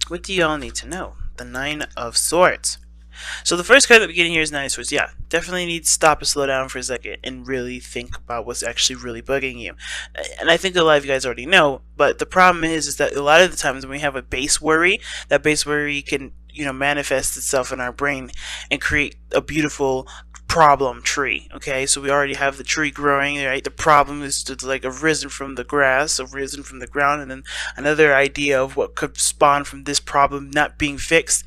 What do y'all need to know? The Nine of Swords. So the first card at the beginning here is Nine of Swords. Yeah, definitely need to stop and slow down for a second and really think about what's actually really bugging you. And I think a lot of you guys already know, but the problem is that a lot of the times when we have a base worry, that base worry can, manifest itself in our brain and create a beautiful problem tree. Okay, so we already have the tree growing, right? The problem is to, like, arisen from the grass, arisen from the ground, and then another idea of what could spawn from this problem not being fixed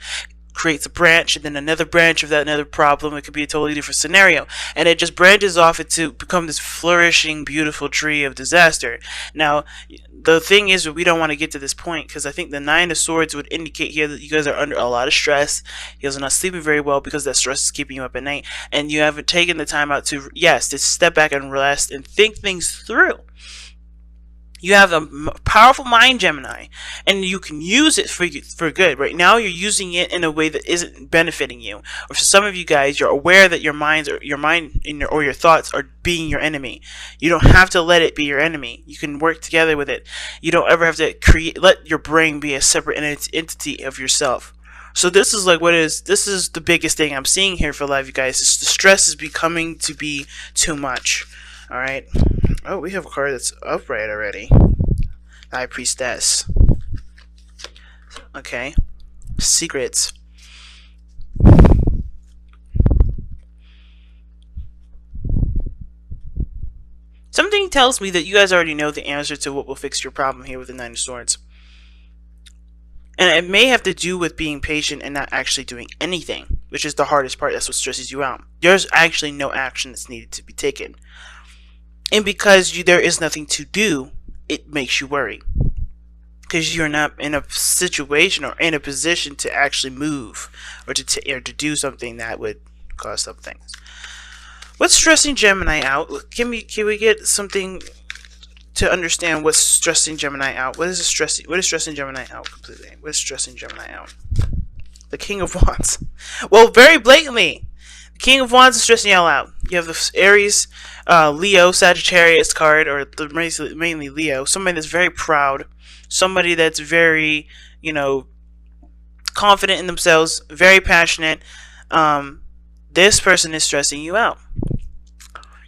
creates a branch, and then another branch of that another problem. It could be a totally different scenario, and it just branches off into become this flourishing, beautiful tree of disaster. Now, the thing is that we don't want to get to this point, because I think the Nine of Swords would indicate here that you guys are under a lot of stress. You guys are not sleeping very well because that stress is keeping you up at night, and you haven't taken the time out to, yes, to step back and rest and think things through. You have a powerful mind, Gemini, and you can use it for good. Right now, you're using it in a way that isn't benefiting you. Or for some of you guys, you're aware that your your thoughts are being your enemy. You don't have to let it be your enemy. You can work together with it. You don't ever have to let your brain be a separate entity of yourself. So this is this is the biggest thing I'm seeing here for a lot of you guys. Is the stress is becoming to be too much. All right. Oh, we have a card that's upright already. High Priestess. Okay. Secrets. Something tells me that you guys already know the answer to what will fix your problem here with the Nine of Swords. And it may have to do with being patient and not actually doing anything, which is the hardest part. That's what stresses you out. There's actually no action that's needed to be taken. And because there is nothing to do, it makes you worry. Because you're not in a situation or in a position to actually move or to do something that would cause something. What's stressing Gemini out? Can we get something to understand what's stressing Gemini out? What is stressing Gemini out completely? What is stressing Gemini out? The King of Wands. Well, very blatantly, the King of Wands is stressing y'all out. You have the Aries, Leo, Sagittarius card, or mainly Leo. Somebody that's very proud. Somebody that's very, confident in themselves, very passionate. This person is stressing you out.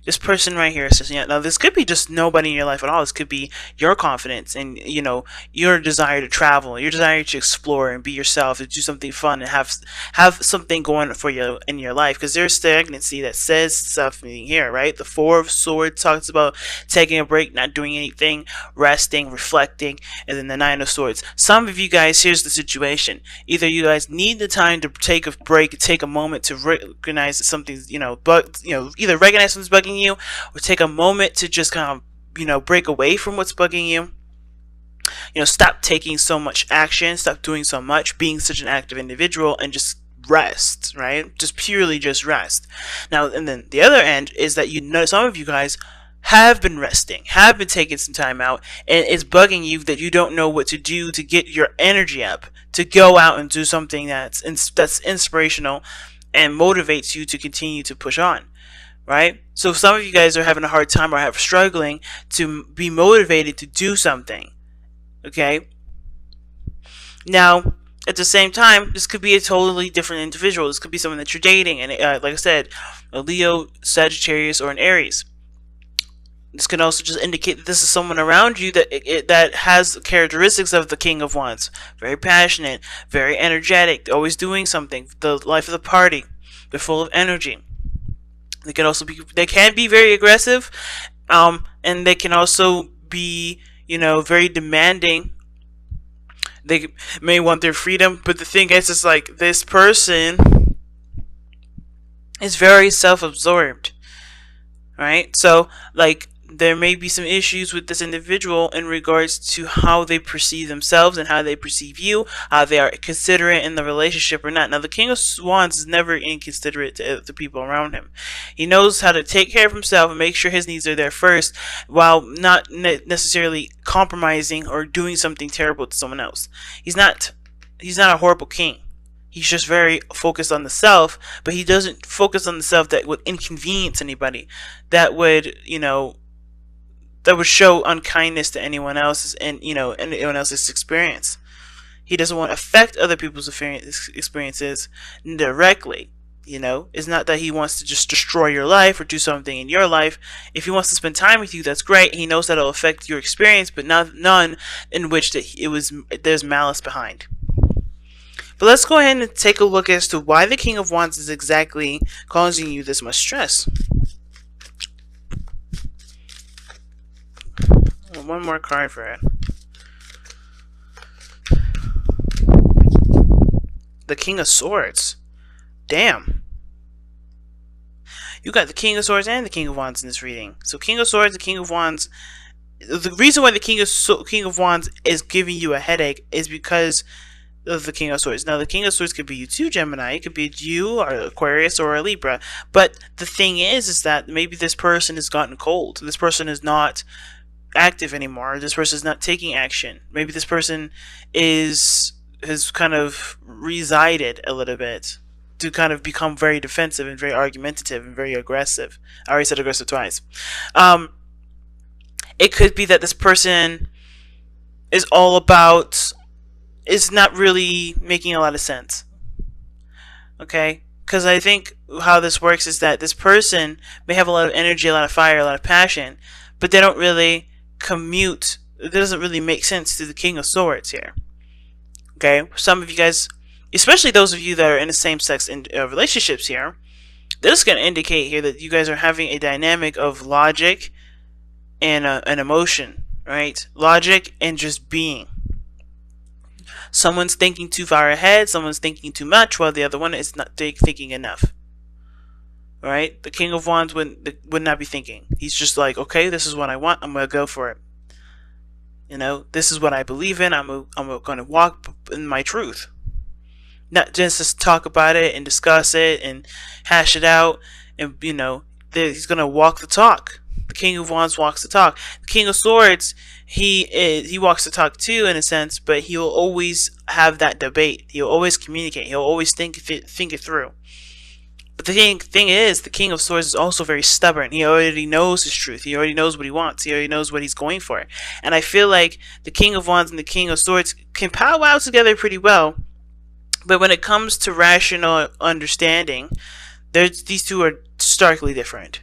This person right here is stressing you out. Now, this could be just nobody in your life at all. This could be your confidence and, your desire to travel, your desire to explore and be yourself, to do something fun and have something going for you in your life. Because there's stagnancy that says something here, right? The Four of Swords talks about taking a break, not doing anything, resting, reflecting, and then the Nine of Swords. Some of you guys, here's the situation. Either you guys need the time to take a break, take a moment to recognize that something's, either recognize something's bugging you, or take a moment to just kind of, break away from what's bugging you. Stop taking so much action, stop doing so much, being such an active individual, and just rest, right? Just purely just rest. Now, and then the other end is that some of you guys have been resting, have been taking some time out, and it's bugging you that you don't know what to do to get your energy up, to go out and do something that's inspirational and motivates you to continue to push on. Right? So some of you guys are having a hard time or struggling to be motivated to do something. Okay? Now, at the same time, this could be a totally different individual. This could be someone that you're dating. And like I said, a Leo, Sagittarius, or an Aries. This can also just indicate that this is someone around you that has characteristics of the King of Wands. Very passionate, very energetic, always doing something. The life of the party. They're full of energy. They can be very aggressive, and they can also be, very demanding. They may want their freedom, but the thing is like this person is very self-absorbed, right? So, like, there may be some issues with this individual in regards to how they perceive themselves and how they perceive you, how they are considerate in the relationship or not. Now, the King of Wands is never inconsiderate to the people around him. He knows how to take care of himself and make sure his needs are there first, while not necessarily compromising or doing something terrible to someone else. He's not a horrible king. He's just very focused on the self, but he doesn't focus on the self that would inconvenience anybody, that would, that would show unkindness to anyone else's and anyone else's experience. He doesn't want to affect other people's experiences directly. It's not that he wants to just destroy your life or do something in your life. If he wants to spend time with you, that's great. He knows that it'll affect your experience, but none in which there's malice behind. But let's go ahead and take a look as to why the King of Wands is exactly causing you this much stress. One more card for it. The King of Swords. Damn. You got the King of Swords and the King of Wands in this reading. So King of Swords, the King of Wands. The reason why the King of Wands is giving you a headache is because of the King of Swords. Now, the King of Swords could be you too, Gemini. It could be you, or Aquarius, or a Libra. But the thing is that maybe this person has gotten cold. This person is not active anymore. This person is not taking action. Maybe this person has kind of resided a little bit to kind of become very defensive and very argumentative and very aggressive. I already said aggressive twice. It could be that this person is not really making a lot of sense. Okay? Because I think how this works is that this person may have a lot of energy, a lot of fire, a lot of passion, but they don't really commute. It doesn't really make sense to the King of Swords here. Okay? Some of you guys, especially those of you that are in the same-sex relationships here, this is going to indicate here that you guys are having a dynamic of logic and an emotion, right? Logic and just being. Someone's thinking too far ahead, someone's thinking too much, while the other one is not thinking enough. Right? The King of Wands would not be thinking. He's just like, okay, this is what I want, I'm going to go for it. This is what I believe in, I'm going to walk in my truth. Not just to talk about it and discuss it and hash it out, and he's going to walk the talk. The King of Wands walks the talk. The King of Swords, he walks the talk too, in a sense, but he will always have that debate. He'll always communicate. He'll always think it through. But the thing is, the King of Swords is also very stubborn. He already knows his truth. He already knows what he wants. He already knows what he's going for. And I feel like the King of Wands and the King of Swords can powwow together pretty well. But when it comes to rational understanding, these two are starkly different.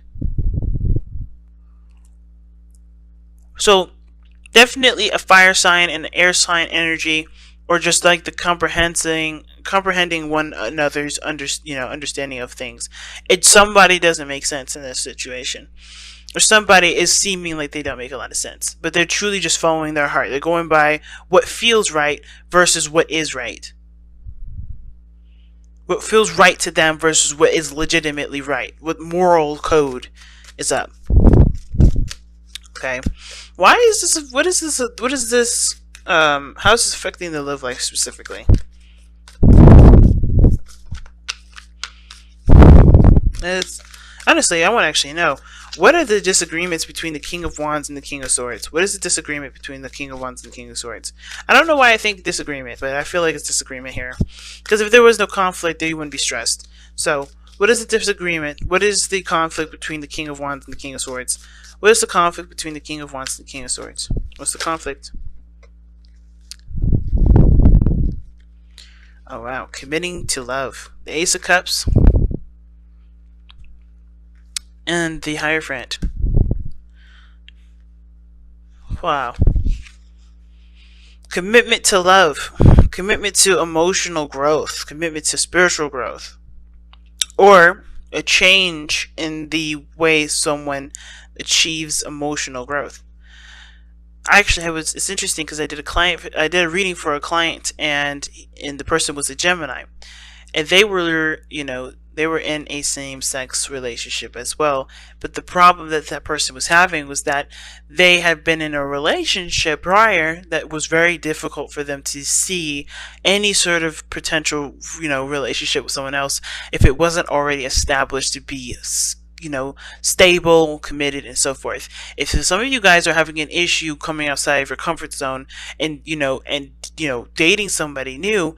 So, definitely a fire sign and an air sign energy, or just like the comprehending one another's understanding of things. Somebody doesn't make sense in this situation, or somebody is seeming like they don't make a lot of sense, but they're truly just following their heart. They're going by what feels right versus what is right. What feels right to them versus what is legitimately right. What moral code is up. Okay. Why is this? What is this? What is this? How is this affecting the love life specifically? Honestly, I want to actually know. What are the disagreements between the King of Wands and the King of Swords? What is the disagreement between the King of Wands and the King of Swords? I don't know why I think disagreement, but I feel like it's disagreement here. Because if there was no conflict, then you wouldn't be stressed. So, what is the disagreement? What is the conflict between the King of Wands and the King of Swords? What is the conflict between the King of Wands and the King of Swords? What's the conflict? Oh wow, committing to love. The Ace of Cups. And the Hierophant. Wow. Commitment to love. Commitment to emotional growth. Commitment to spiritual growth. Or a change in the way someone achieves emotional growth. It's interesting because I did a reading for a client, and the person was a Gemini, and they were in a same-sex relationship as well. But the problem that person was having was that they had been in a relationship prior that was very difficult for them to see any sort of potential, relationship with someone else if it wasn't already established to be, stable, committed, and so forth. If some of you guys are having an issue coming outside of your comfort zone and dating somebody new,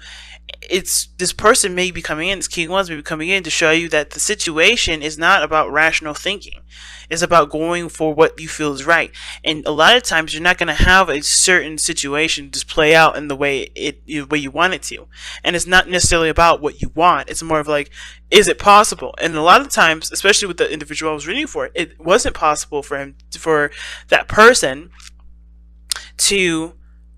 this person may be coming in, this King of Wands may be coming in to show you that the situation is not about rational thinking. It's about going for what you feel is right. And a lot of times you're not going to have a certain situation just play out in the way you want it to. And it's not necessarily about what you want. It's more of like, is it possible? And a lot of times, especially with the individual I was reading for, it wasn't possible for that person to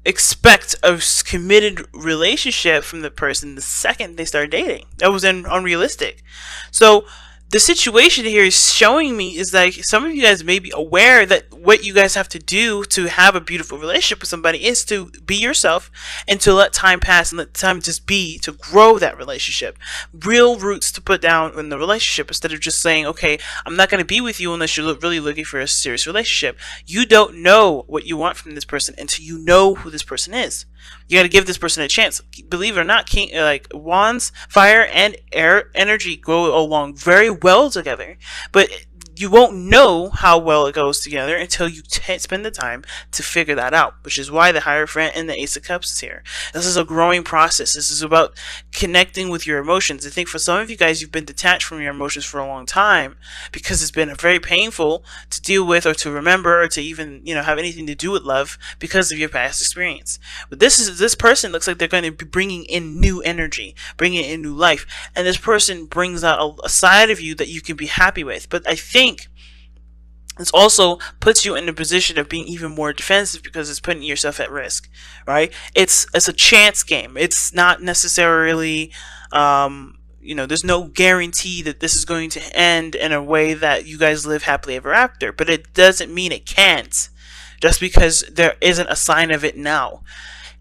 expect a committed relationship from the person the second they start dating. That was unrealistic. So the situation here is showing me is like some of you guys may be aware that what you guys have to do to have a beautiful relationship with somebody is to be yourself and to let time pass and let time just be, to grow that relationship. Real roots to put down in the relationship instead of just saying, okay, I'm not going to be with you unless you're really looking for a serious relationship. You don't know what you want from this person until you know who this person is. You got to give this person a chance. Believe it or not, like wands, fire, and air energy go along very well together, but you won't know how well it goes together until you spend the time to figure that out, which is why the Hierophant and the Ace of Cups is here. This is a growing process. This is about connecting with your emotions. I think for some of you guys, you've been detached from your emotions for a long time because it's been very painful to deal with or to remember or to even, have anything to do with love because of your past experience. But this person looks like they're going to be bringing in new energy, bringing in new life, and this person brings out a side of you that you can be happy with. But I think this also puts you in a position of being even more defensive because it's putting yourself at risk, right? It's a chance game. It's not necessarily, there's no guarantee that this is going to end in a way that you guys live happily ever after. But it doesn't mean it can't, just because there isn't a sign of it now.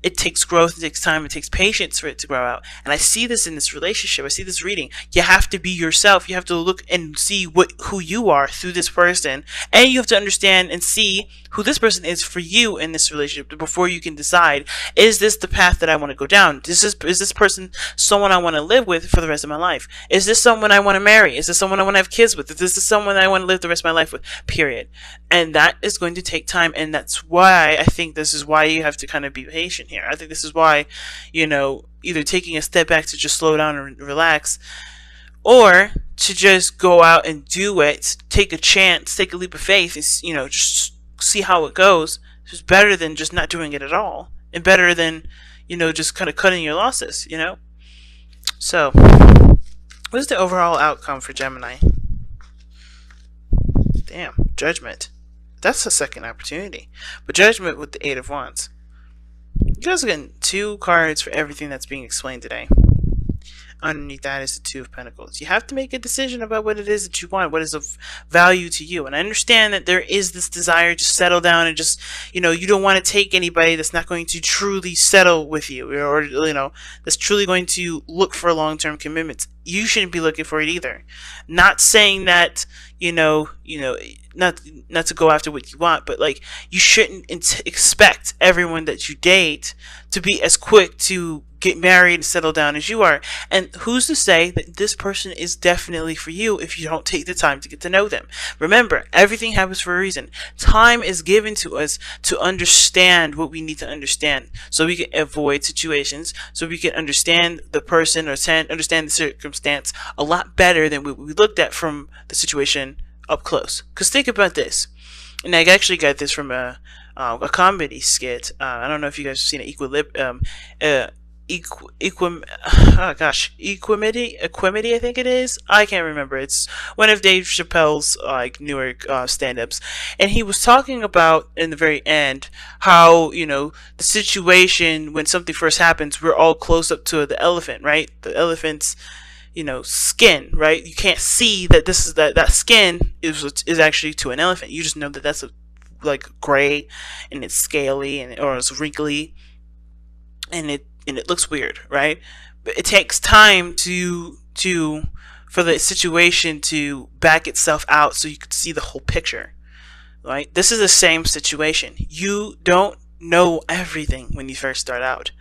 It takes growth, it takes time, it takes patience for it to grow out. And I see this in this relationship. I see this reading. You have to be yourself. You have to look and see who you are through this person. And you have to understand and see who this person is for you in this relationship before you can decide, is this the path that I want to go down? Is this person someone I want to live with for the rest of my life? Is this someone I want to marry? Is this someone I want to have kids with? Is this someone I want to live the rest of my life with? Period. And that is going to take time. And that's why I think this is why you have to kind of be patient here. I think this is why, either taking a step back to just slow down and relax, or to just go out and do it, take a chance, take a leap of faith, and, just see how it goes. It's better than just not doing it at all, and better than, just kind of cutting your losses, So, what is the overall outcome for Gemini? Damn, Judgment. That's the second opportunity. But Judgment with the Eight of Wands. You guys are getting 2 cards for everything that's being explained today. Underneath that is the Two of Pentacles. You have to make a decision about what it is that you want, what is of value to you. And I understand that there is this desire to settle down and just, you don't want to take anybody that's not going to truly settle with you, or, that's truly going to look for long-term commitments. You shouldn't be looking for it either. Not saying that, not to go after what you want, but like, you shouldn't expect everyone that you date to be as quick to get married and settle down as you are. And who's to say that this person is definitely for you if you don't take the time to get to know them? Remember, everything happens for a reason. Time is given to us to understand what we need to understand, so we can avoid situations, so we can understand the person or understand the circumstance a lot better than what we looked at from the situation up close. Because think about this, and I actually got this from a comedy skit. I don't know if you guys have seen it. Equimity, I think it is. I can't remember. It's one of Dave Chappelle's newer stand-ups, and he was talking about in the very end how the situation when something first happens, we're all close up to the elephant, right? The elephant's skin, right? You can't see that this is that skin is actually to an elephant. You just know that that's gray and it's scaly or it's wrinkly and it looks weird, right? But it takes time for the situation to back itself out so you can see the whole picture, right? This is the same situation. You don't know everything when you first start out,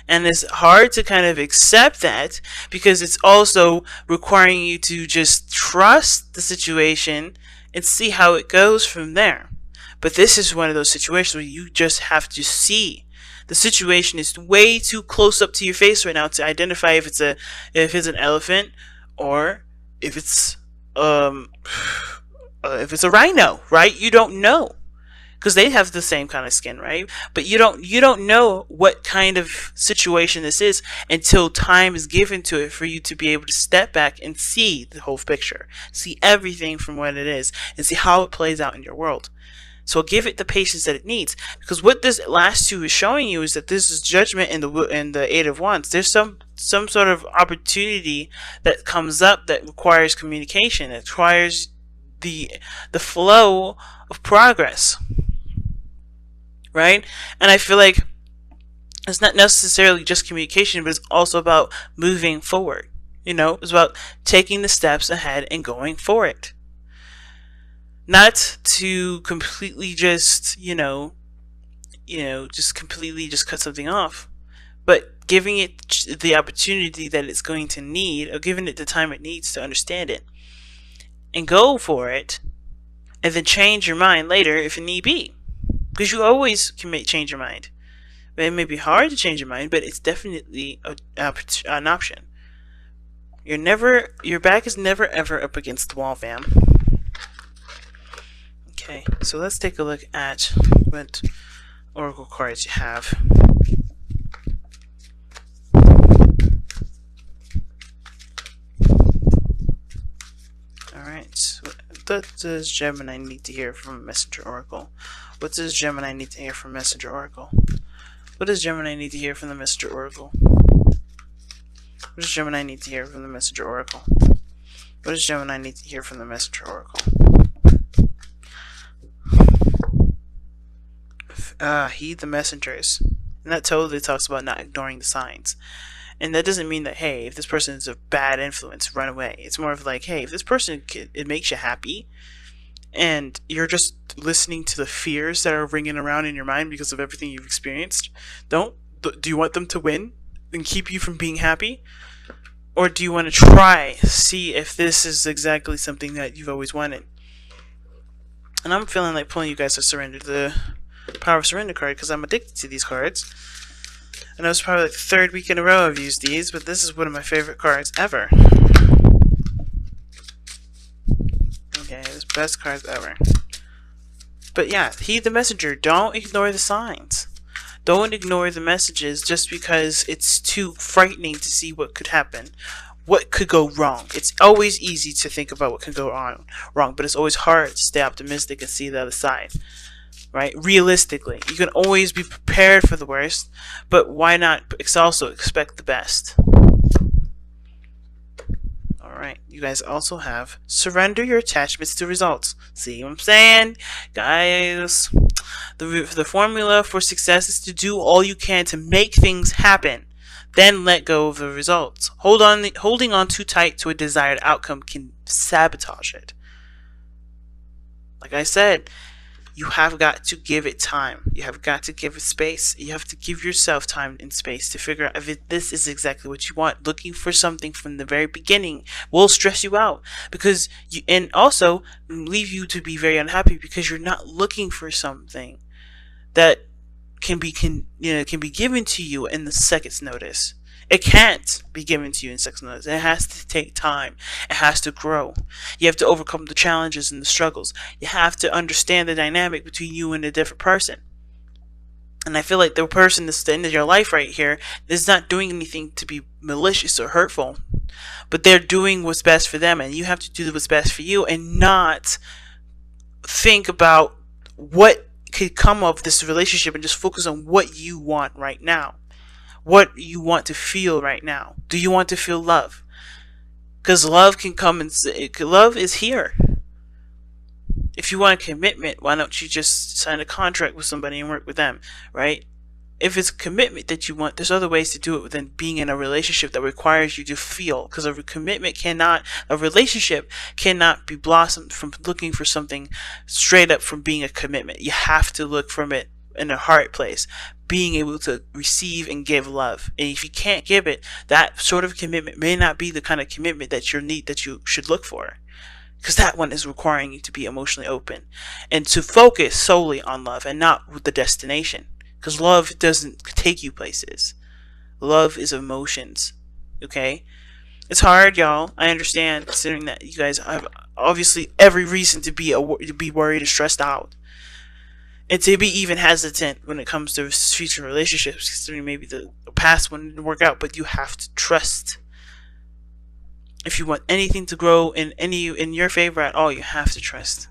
and it's hard to kind of accept that because it's also requiring you to just trust the situation and see how it goes from there. But this is one of those situations where you just have to see. The situation is way too close up to your face right now to identify if it's an elephant or if it's if it's a rhino, right? You don't know, because they have the same kind of skin, right? But you don't know what kind of situation this is until time is given to it for you to be able to step back and see the whole picture, see everything from what it is, and see how it plays out in your world. So give it the patience that it needs, because what this last two is showing you is that this is judgment in the Eight of Wands. There's some sort of opportunity that comes up that requires communication. It requires the flow of progress, right? And I feel like it's not necessarily just communication, but it's also about moving forward. It's about taking the steps ahead and going for it. Not to completely just, just completely just cut something off, but giving it the opportunity that it's going to need, or giving it the time it needs to understand it, and go for it, and then change your mind later if it need be, because you always can change your mind. It may be hard to change your mind, but it's definitely an option. Your back is never ever up against the wall, fam. Okay, so let's take a look at what oracle cards you have. Alright, what does Gemini need to hear from Messenger Oracle? What does Gemini need to hear from Messenger Oracle? What does Gemini need to hear from the Messenger Oracle? What does Gemini need to hear from the Messenger Oracle? What does Gemini need to hear from the Messenger Oracle? Heed the messengers. And that totally talks about not ignoring the signs. And that doesn't mean that, hey, if this person is a bad influence, run away. It's more of like, hey, if this person, it makes you happy, and you're just listening to the fears that are ringing around in your mind because of everything you've experienced, do you want them to win and keep you from being happy? Or do you want to see if this is exactly something that you've always wanted? And I'm feeling like pulling you guys to surrender the Power of Surrender card, because I'm addicted to these cards. I know it's probably like the third week in a row I've used these, but this is one of my favorite cards ever. Okay, it's best cards ever. But yeah, heed the messenger. Don't ignore the signs. Don't ignore the messages just because it's too frightening to see what could happen. What could go wrong. It's always easy to think about what could go wrong, but it's always hard to stay optimistic and see the other side. Right? Realistically, you can always be prepared for the worst, but why not also expect the best? Alright, you guys also have surrender your attachments to results. See what I'm saying? Guys, the formula for success is to do all you can to make things happen. Then let go of the results. Holding on too tight to a desired outcome can sabotage it. Like I said, you have got to give it time. You have got to give it space. You have to give yourself time and space to figure out if this is exactly what you want. Looking for something from the very beginning will stress you out, and also leave you to be very unhappy because you're not looking for something that can be given to you in the second's notice. It can't be given to you in seconds notice. It has to take time. It has to grow. You have to overcome the challenges and the struggles. You have to understand the dynamic between you and a different person. And I feel like the person that's at the end of your life right here is not doing anything to be malicious or hurtful, but they're doing what's best for them, and you have to do what's best for you and not think about what could come of this relationship and just focus on what you want right now. What you want to feel right now. Do you want to feel love? Because love can come and love is here. If you want a commitment, why don't you just sign a contract with somebody and work with them, right? If it's a commitment that you want, there's other ways to do it than being in a relationship that requires you to feel. Because a relationship cannot be blossomed from looking for something straight up from being a commitment. You have to look from it in a heart place, being able to receive and give love. And if you can't give it, that sort of commitment may not be the kind of commitment that you should look for, because that one is requiring you to be emotionally open and to focus solely on love and not with the destination, because love doesn't take you places. Love is emotions. Okay, It's hard, y'all. I understand, considering that you guys have obviously every reason to be worried and stressed out, and to be even hesitant when it comes to future relationships, considering maybe the past one didn't work out. But you have to trust. If you want anything to grow in your favor at all, you have to trust.